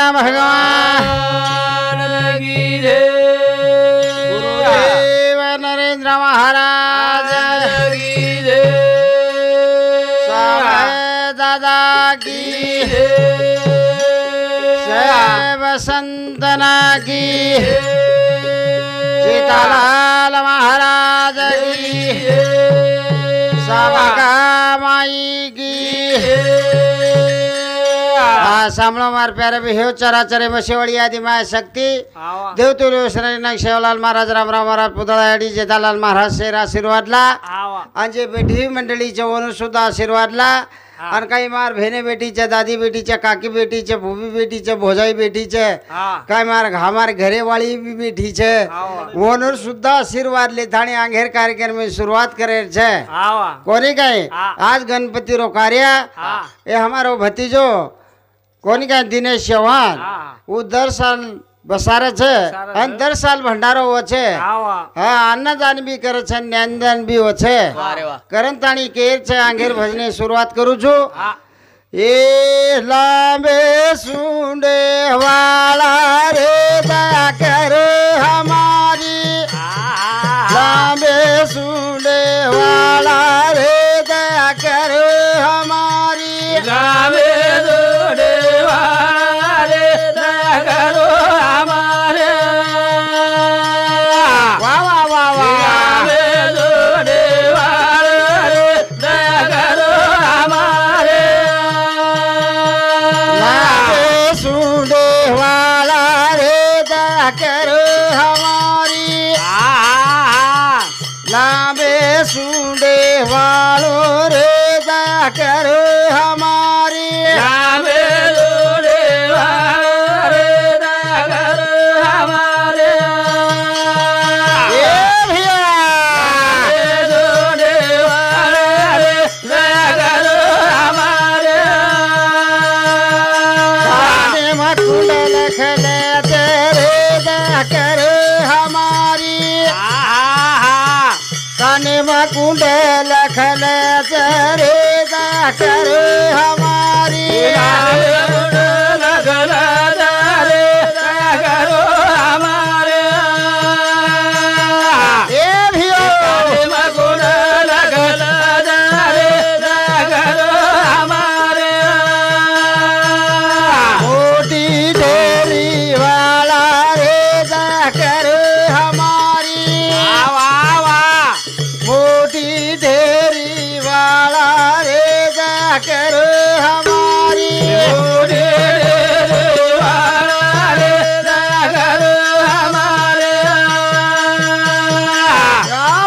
कृष्ण भगवान की जय। गुरुदेव नरेंद्र महाराज की जय। स्वामी दादा की जय। संतना की सीतालाल महाराज की सावका माई की सामलो मार प्यारे भी हो चराचरे बसेवड़ी आदि माया शक्ती देवतुल्य श्री शेवलाल महाराज रामराव महाराज पुतळाडी जेठालाल महाराज शेर आशीर्वादला आणि बेटी मंडळीच्या वरून सुद्धा आशीर्वादला आणि काही मार भेने बेटीच्या दादी बेटीच्या काकी बेटीच्या भूमी बेटीच्या भोजाई बेटीचे काय मार घामार घरेवाळी बी बेटीचे वनूर सुद्धा आशीर्वाद लेता आणि अंगेर कार्यक्रम में शुरुआत करे छे कोनी काय आज गणपति रो कार्य ये हमारो भतीजो कोनी काय दिनेश चौहान वो दर साल बसारे छे અને દર સાલ ભંડારો છે હા અન્નદાન બી કરે છે જ્ઞાનદાન બી છે કરંતાણી કેર છે આંગેર ભજને શરૂઆત કરું છું એ લાંબે સુંડે વાળા રે દયા કર હમારી લાંબે સુંડે વાળા રે દયા કર હમારી લાંબે સુંડે વાળા રે દયા કરો सुंडे वालो रे दया करो हमारी लावे सुंडे वालो रे दया करो हमारे ये भैया सुंडे वालो रे दया करो हमारे काने मकुंड लखले तेरे दया करो हमारी काने मकुंड लखले चरे दया कर हमारी दया करो हमारे ये भी मकुंड लखले चरे दया करो हमारे मोटी ढेरी वाला रे दया कर हमारी मोटी ढेरी वाला रे दया कर हमारी मोटी ढेरी वाला रे दया कर हमारे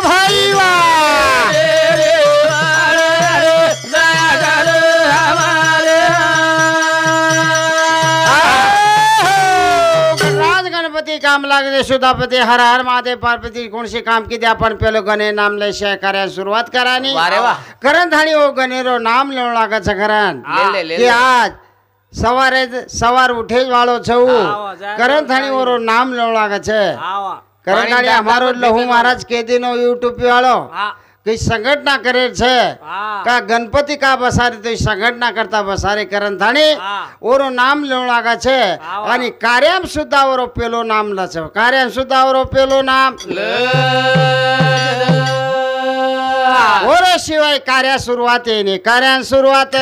भाई वाला रे दया कर हमारे गणपति काम लागले सुधापती हर हर महादेव पार्वती कोणशी काम की द्या पण पेलो गणे नाम ले शे कार्य सुरुवात करानी करण थाणी ओ गणेरो नाम लेव लागे छ करण कि आज सवारे सवार उठे वालो छऊ करण थाणी ओरो नाम लेव लागे छ करण थाणी हमारो लहू महाराज के दिनो यूट्यूब पे वालो कि संघटना करे छे का गणपति का बसारे तो संघटना करता बसारे करण थाणी ओरो नाम लेव लागे छे आणि कार्याम सुद्धा ओरो पेलो नाम ल छ कार्याम सुद्धा ओरो पेलो नाम ओरो शिवाय कार्य सुरुवात येणे कार्यान सुरुवात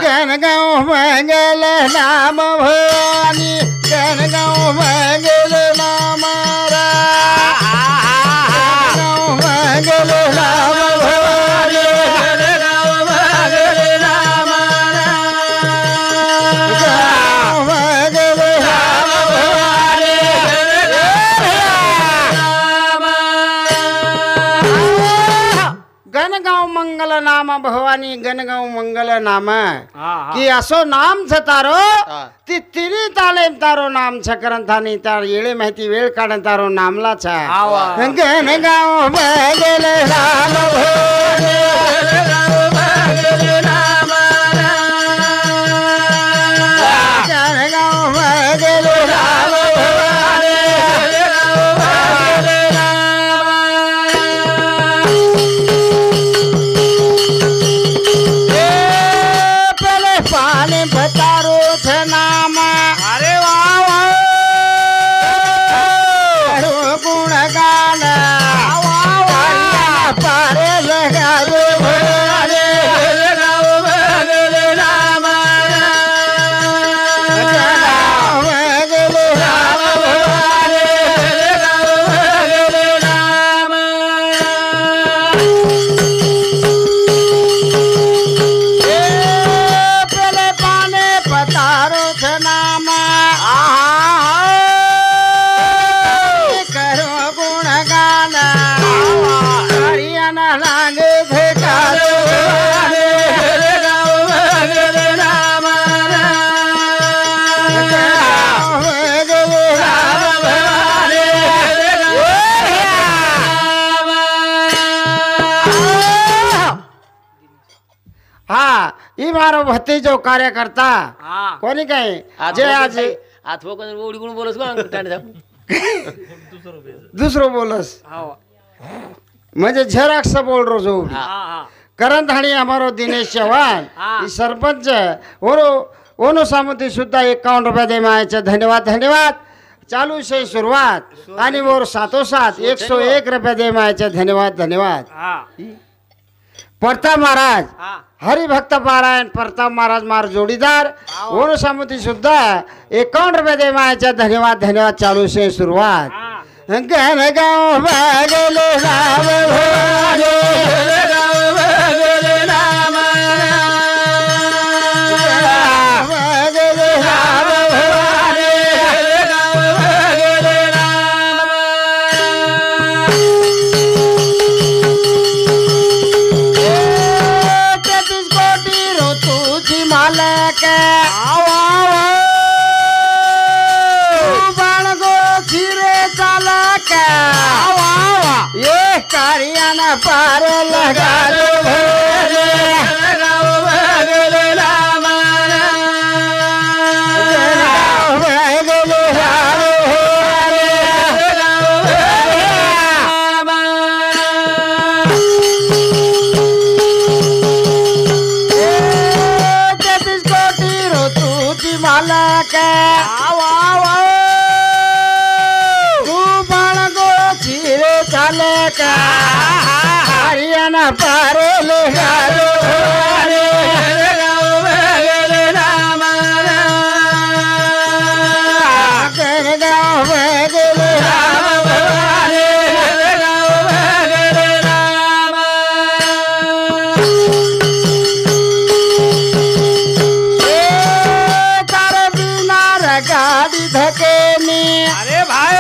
गण गाँव मंगल नाम भवानी गण गाँव मंगल नाम मंगल नाम भवानी गण गाँव मंगल नाम मंगल नाम भवानी गणगाव मंगल नाम भवानी गणगाव मंगल नाम कि असो नाम छ तारो ती तिनी ताले तारो नाम छ करंथानी तार येळे माहिती वेळ काढन तारो नामला छ गणगाव मंगल नाम भवानी गणगाव मंगल नाम गणगाव मंगल नाम भवानी पाले અમારો ભતીજો કાર્યકર્તા કોની કઈ જે આજે આ થોક ઓડી ગુણ બોલસ કોણ ટાંડ જાવ दुसरो बोलस म्हणजे झेरॉक्स बोल रो जो करंत हाणी हमारो दिनेश चव्हाण ई सरपंच ओरो ओनो सामंती सुद्धा 51 रुपया दे मायचे धन्यवाद धन्यवाद चालू से सुरुवात आणि मोर सातोसात 101 रुपया दे मायचे धन्यवाद धन्यवाद प्रताप महाराज हरिभक्त पारायण प्रताप महाराज मार जोडीदार ओनो सामंती सुद्धा 51 रुपया दे मायचे धन्यवाद धन्यवाद चालू से सुरुवात गण गाँव भागले राम भागले राम भागले राम भागले राम 33 कोटी रो तुझी मालक ये कारियाना पार लगा दो भगले राम कोटी रो तुझी मालक हरियाणा पार लगा दो राम गाँव भगले राम तारे बिना गाड़ी धके अरे भाई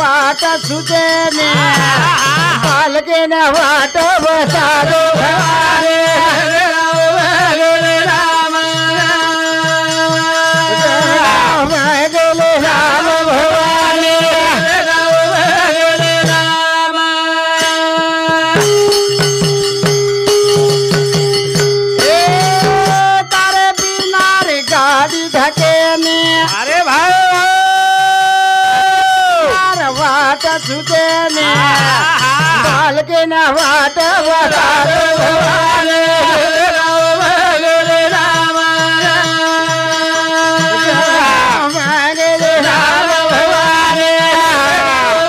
वाटा सुदेने बालके न वाट बता दो भगले राम भगले राम भवानी भगले राम तारे बिना रे गाड़ी धकेने अरे भाई वाट सुदेने बालके न वाट बता दो भगले राम भगले राम भवानी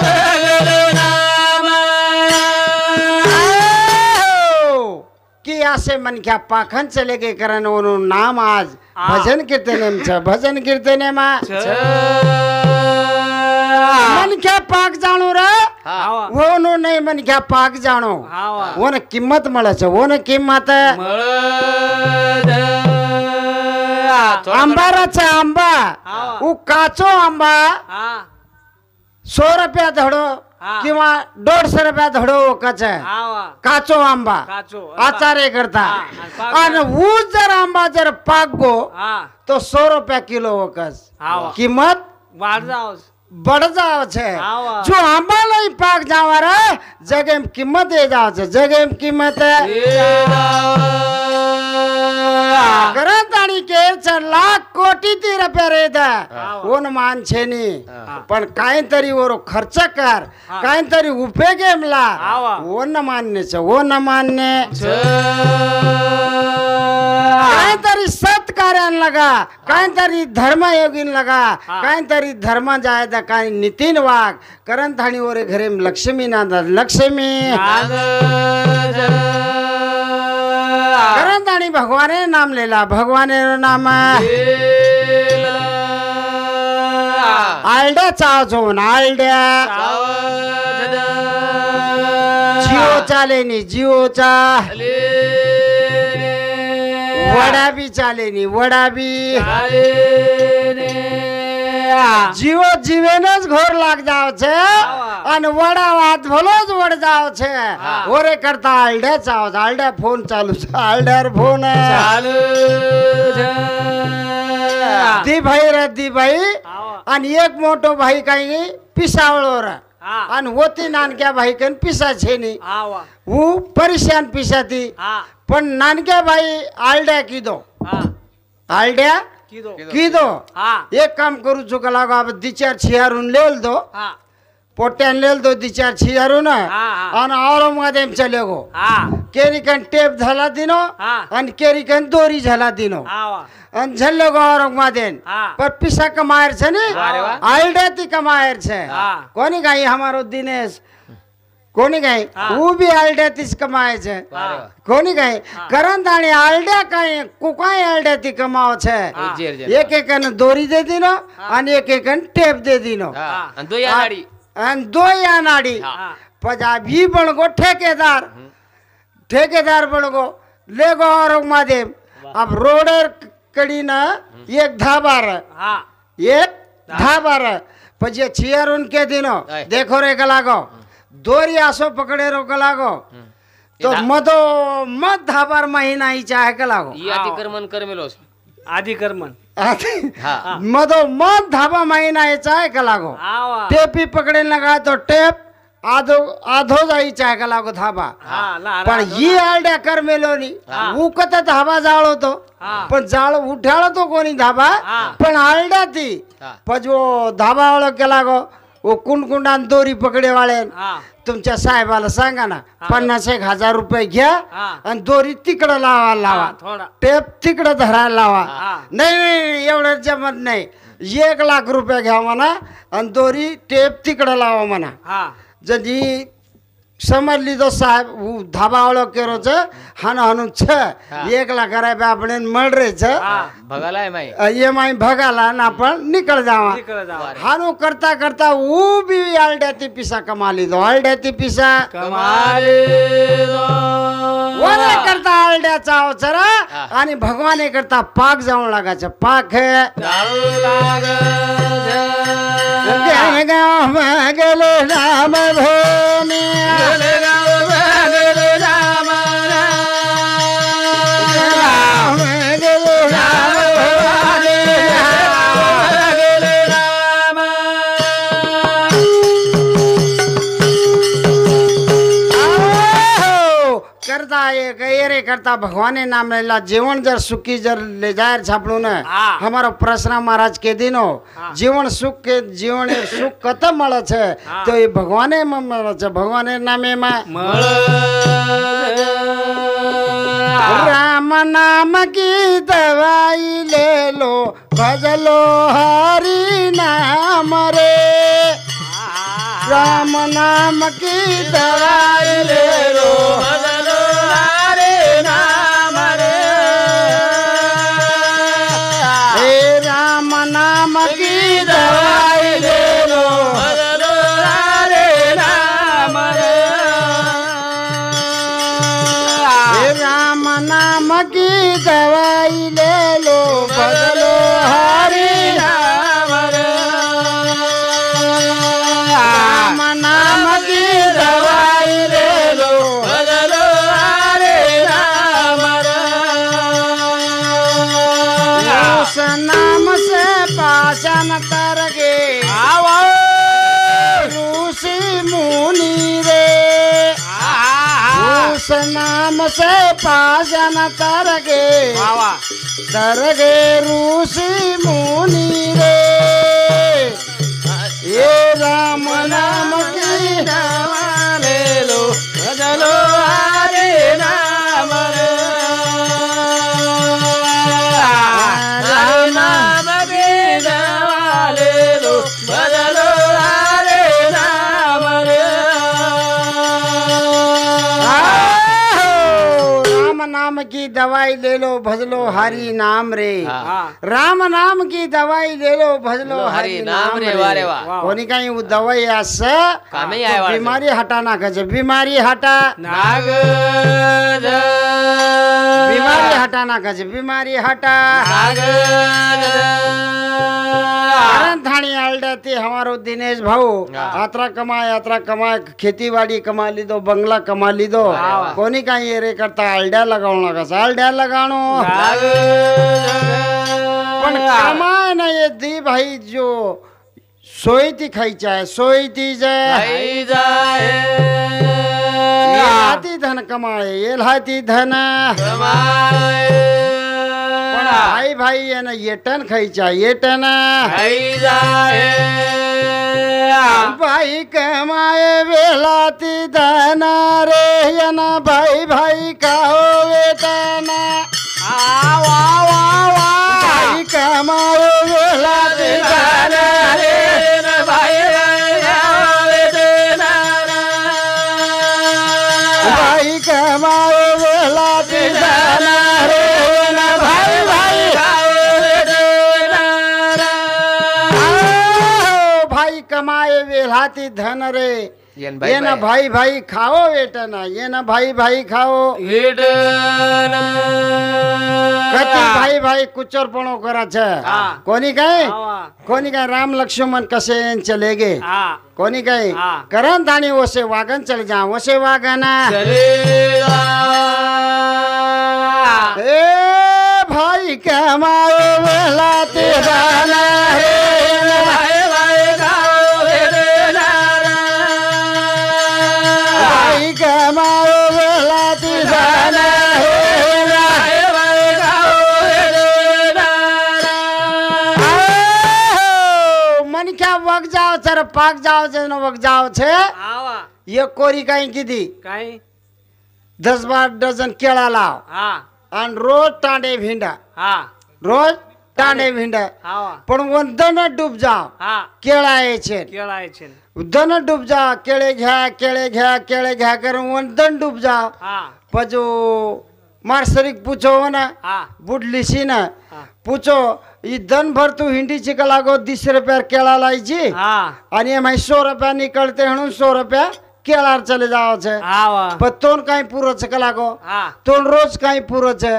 भगले राम कि असे मन क्या पाखन चले गे करन ओनो नाम आज भजन कीर्तनेम छ भजन कीर्तनेम मन क्या पाक जाणो रे वो नो नहीं मन क्या पाक जाणो वो न किंमत મળે છે वो न किंमत आंबाराचा आंबा उ काचो आंबा 100 रुपया धडो किंवा 150 रुपया धडो कच काचो आंबा आचार्य करता आणि ऊस जर आंबा जर पाक गो तो 100 रुपया किलो वकस किंमत बढ़ जाओ छे जो आंबा नहीं पाक जावा रे जगह में कीमत दे जाओ छे जगह में कीमत करताणी के 4 लाख कोटी ती रुपया रे दा ओन मान छे नी पण काय तरी ओरो खर्च कर काय तरी उपयोगे मला ओन मान्य छे ओन मान्य काय तरी सत कार्यान लगा काय तरी धर्म योगीन लगा काय तरी धर्म जाय दा काय नितीन वाघ करंथाणी ओरे घरे लक्ष्मी नांद लक्ष्मी करंथाणी भगवाने नाम लेला भगवाने नाम आलड्या चाव जोन आलड्या जिओ चाले नी जिओ चा वडा भी चाले नी वडा भी जीवो जीवेनच घोर लाग जाव छे आणि वडा वात भलोच वड जाव छे ओरे करता आलड्या चाव आलड्या फोन चालू आलड्यार फोन चालू दी भाई रे दी भाई आणि एक मोठो भाई काही पिसावळवर आणि होती नानक्या बाई कन पिसा छेनी वो परेशान पिसाती पण नानक्या बाई आलड्या कीदो आलड्या कीदो एक काम करू चुका लागो अब दिचार छियारून लेल दो पोट्यान लेल दो दिचार छियारून आणि औरंगाबाद चले गो केरिकन टेप झाला दिनो आणि केरिकन दोरी झाला दिनो आणि झल्लो गो औरंगाबाद पर पिसा कमायर छे ने आलड्या ती कमायर छे कोनी गाई हमारो दिनेश कोणी काय वो भी आलड्या तीच कमाय छे कोणी काय करंत आणि आलड्या काय कुकाय आलड्या ती कमाव छे एक एकन दोरी दे दिनो आणि एक एकन टेप दे दिनो आणि दो या नाडी पंजाबी बनगो ठेकेदार बनगो लेगो औरंगाबाद अब रोडर कड़ी न एक धाबार पजे छियारून के दिनो देखो रे कलागो दोरी आसो पकड़े रो कलागो तो मदो मत धाबार महीना ही चाहे कलागो आदिकर्मन मदो मत धाबा महीना ही चाहे कलागो टेपी पकड़े लगा तो टेप आधो जाई चाहे कलागो धाबा पण ही आलड्या कर मेलोनी उकत धाबा जाळो तो पण जाळ उठाळो तो कोणी धाबा पण आलड्या ती पजो धाबा वाळो केलागो वो कुंडकुंडान दोरी पकडे वाळे तुमच्या साहेबाला सांगा ना 50,000 रुपये घ्या आणि दोरी तिकडं लावा टेप तिकडं धरायला लावा नाही एवढं जमत नाही 1 लाख रुपये घ्या म्हणा आणि दोरी टेप तिकडं लावा म्हणा जजी समजली तो साहेब धाबा वाळो केरो छ हानु 1 लाख रुपये આપણે મળ છે ભગાલા एम भगाला ना अपन निकल जावा हानु करता करता वो भी आलड्याती पिसा कमा ली दो आलड्याती पिसा वरे करता आलड्या चाव चरा आणि भगवाने करता पाक जाऊन लागायचं पाक गाव गेले राम भोनी करता भगवाने नाम लेला जीवन जर सुखी जर ले जाए छापड़ू न हमारा प्रश्न महाराज के दिनो जीवन सुख के जीवन सुख कत मळे छे तो ये भगवाने में मळे छे भगवाने नामे में राम नाम की दवाई ले लो भजलो हरि नाम रे राम नाम की दवाई ले लो भजलो हरि नाम रे राम नाम की दवाई ले लो भजलो हरि नाम रे राम नाम की दवाई ले लो भजलो हरि नाम रे राम नाम की दवाई ले लो भजलो हरि नाम रे उस नाम से पाशन तर गे ऋषि मुनि रे उस नाम से पाशन तर गे ऋषि मुनि रे ये राम नाम की दवा ले लो भजलो हरि नाम रे राम नाम की दवा ले लो भजलो हरि नाम रे राम नाम की दवाई ले लो भजलो हरि नाम रे राम नाम की दवाई ले लो भजलो हरि नाम रे कोणी काही दवाई असं बीमारी हटाना कचे बीमारी हटा बीमारी हटाना कचे बीमारी हटा थानी आलड्याती हमारो दिनेश भाऊ यात्रा कमाए खेती बाड़ी कमा ली दो बंगला कमा ली दो कोनी काही ये रे करता आलड्या लगावण लागा आलड्या लगाणो पण कमाए ना ये दी भाई जो सोय ती खायची आहे सोय ती जय आई जाय येल्हाती धन कमाळे येल्हाती धन कमाय पण भाई भाई यानं येटन खायच्या येटन आई जाय भाई कमाए वेलाती धन रे यानं भाई भाई खाओ वेटन वा वा वा भाई कमाए वेलाती धन रे भाई कमाए वेलाती धन रे यानं भाई भाई भाई कमाए वेलाती धन रे ये ना भाई भाई खाओ बेटना ये ना भाई भाई खाओ कति भाई भाई कुचरपणो करा छे कोणी काय राम लक्ष्मण कसे चले गे कोणी काय करन ताणी ओसे वागन चले जा ओसे वागना ए भाई कमाओ वेलाती धन रे भाई कमाओ वेलाती धन मन क्या वग जाओ सर पाक जाओ जन वग जाओ छे ये कोरी काही किती 10-12 डझन केळा लाव आणि रोज टांडे भिंडा रोज टांडे भिंडा पण वंदन डूब जाओ केळा यायचे दन डूब जा केळे घ्या करून वंदन डूब जाओ पजो मार्सरिक पूछो ना बुडलीसी ना पूछो ये दन भर तू हिंदी चिका लागो 10 रुपया केळा लायची आणि एम 100 रुपया निकलते म्हणून 100 रुपया केळार चले जाओ छे पण तोन काही पुरो छे लागो तोन रोज काही पुरो छे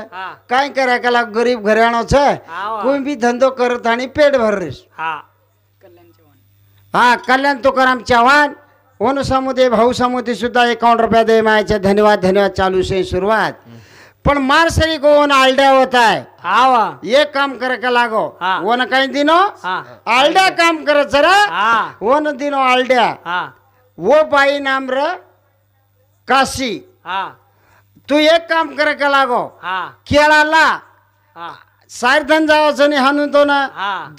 काही करे कला गरीब घराणो छे कोई भी धंधो करत आणि पेट भररेस हाँ कल्याण तुकाराम चौहान ओन समुदे भाऊ समुदे सुद्धा 51 रुपया दे मायचे धन्यवाद चालू से शुरुआत पण मारसरी को ओन आलड्या होता है ये काम करे का लागो ओन काही दिनो आलड्या काम करे जरा ओन दिनो आलड्या वो बाई नाम र काशी तू एक काम करे का लागो केळाला सार धन जाओ जनी हानू तो ना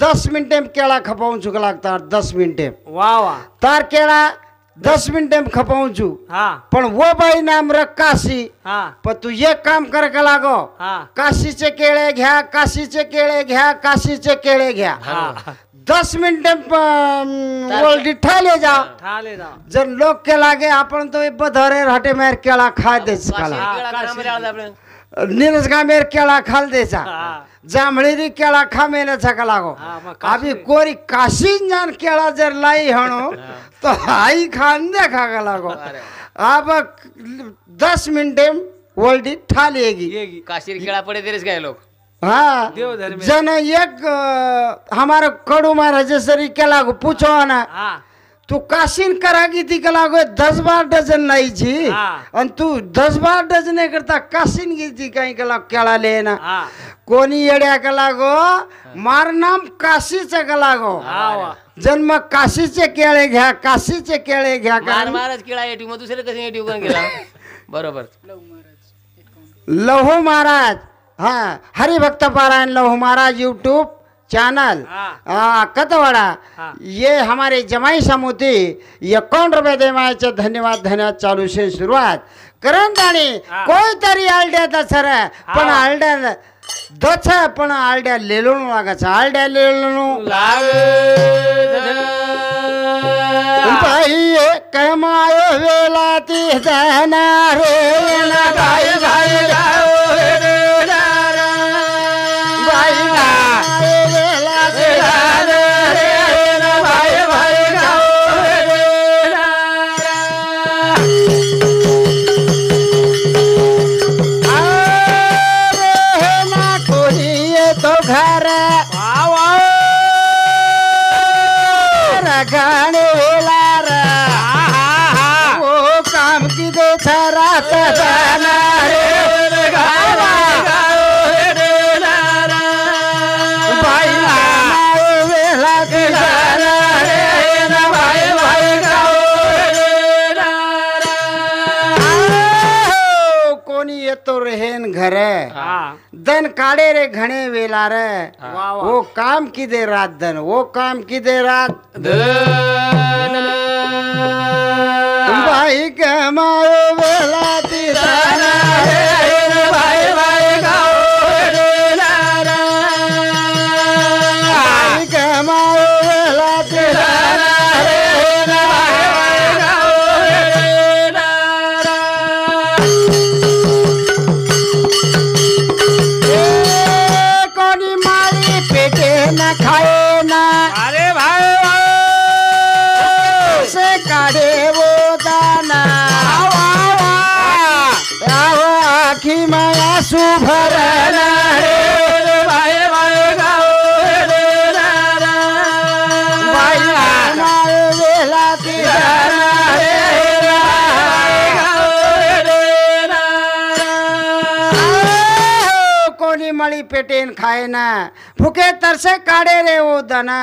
10 मिनिटे केळा खपावून चुका लागता 10 मिनिटे तार केळा 10 मिनिटे खपावून चु पण वो बाई नाम र काशी पण तू एक काम करे का लागो काशीचे केळे घ्या 10 मिनिटे ओल्डी ठाले जाओ जर लोग के लागे आपण तो बधरे राटे मेर केळा खा देच काला नीरज का मेर केळा खाल देचा जांभळी केळा खा मेले छका लागो अभी कोरी काशी जान केळा जर लाई हणो तो आई खान देखा का लागो अब 10 मिनिटे ओल्डी ठालेगी काशीर केळा पडे तेरेच काय लोक हाँ जन एक हमारा कडू महाराज सरी केला गो पूछो ना तू काशीन करागी ती कला गो 10-12 डझन लाई जी आणि तू 10-12 डझन करता काशीन गी काही कला केळा लेना कोणी येड्या कला गो मार नाम काशीचे कला गो जन्म काशीचे केळे घ्या महाराज केळा एटी मग दुसरे कसे एटी करून गेला बरोबर लहू महाराज हाँ हरिभक्त पारायण लहू महाराज यूट्यूब चैनल कतवाड़ा ये हमारे जमाई समूती 51 रुपये दे मायचे धन्यवाद चालू से शुरुआत करण दाणी कोई तरी आलड्या दसर पण आलड्या दछ पण आलड्या लेलोणू लागाच आलड्या लेलोणू भाई कमायो वेलाती धना रे ना भाई भाई गाने लार वो काम की दे रात जाना रे भाई वेला तो रहेन घर हाँ दन काड़े रे घणे वेलार वाह वाह वो काम की दे रात दन वो काम की दे रात भाई कमाओ वेला तिराना भाई भाई गाओ भाई कमाओ वेला तिराना कोनी मारी पेटे न खाए ना अरे भाई से काढ़े वो दाना आओ आखी माया सुभरना भाई भाई गाओ भाई हमारे वेला तिराना कोनी मळी पेटेन खाए ना भूखे तरसे काढे रे वो दाना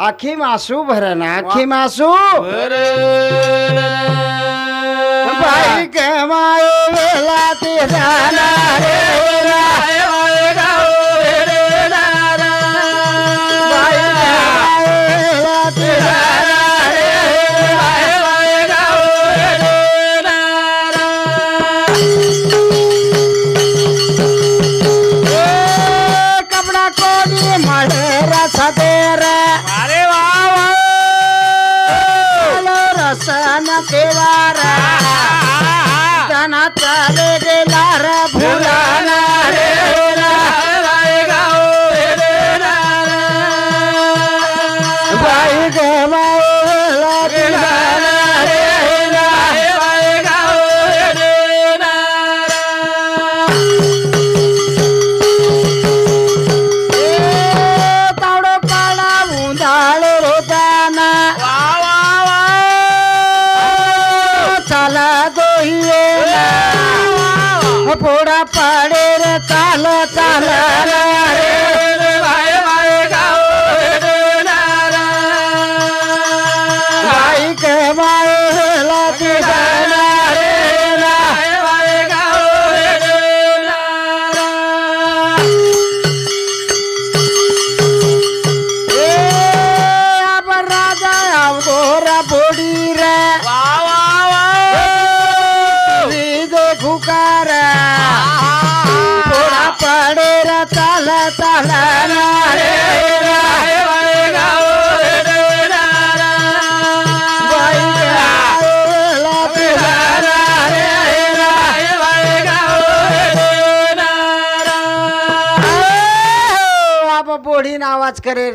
आखी मासू भरना आखी मासू भाई कमाए वेला तिराना भाई कमाए वेला तिराना कपड़ा कोनी मळे रसा तेरा अरे वाह रसन तेवारा तना चाले गेला रे फुलाना रे भाई गमाला तिराना रे तावडो पाला उंदाळो रोताना चाला दोहिए पोड़ा पाड़े रे चाल चाल भाई के माला तिराना अब राजा अब गोरा बोड़ी रे देखू कर पोड़ा पाड़े रे चाल चाल भाई के माला तिराना अब बोढ़ी आवाज करे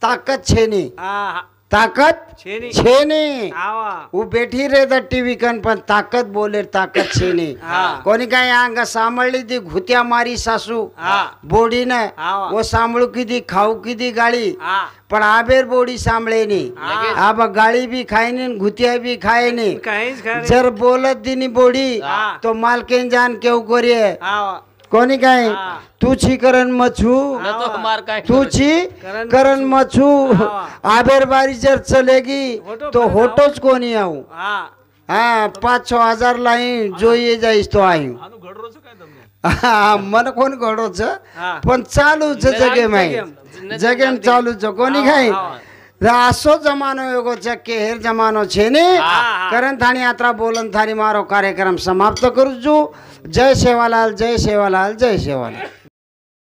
ताकत छेनी ताकत छेनी छेनी आवा वो बैठी रे द टीव्ही कन पण ताकत बोले ताकत छेनी कोणी काय अंग सांभाळली ती घुत्या मारी सासू बोडी न वो सांभाळू किती खाऊ किती गाळी पण आबेर बोडी सांभाळे नी अब गाळी भी खाय नी घुतिया भी खाय नी कहीं जर बोलत दिनी बोडी तो मालकेन जान केव करिए कोणी काय तू छी करन मछू तू छी करन मछू आबेर बारी जर चलेगी तो होटोच कोणी आऊ हाँ 5-6 हजार लाई जो ये जाईस तो आई मन कोण घडोच पण चालूच जगे माई जगेम चालूच कोणी काय असो जमानो एगो केहेर जमानो छे ने करण थानी यात्रा बोलन थानी मारो कार्यक्रम समाप्त करू जय सेवालाल जय सेवालाल जय सेवालाल।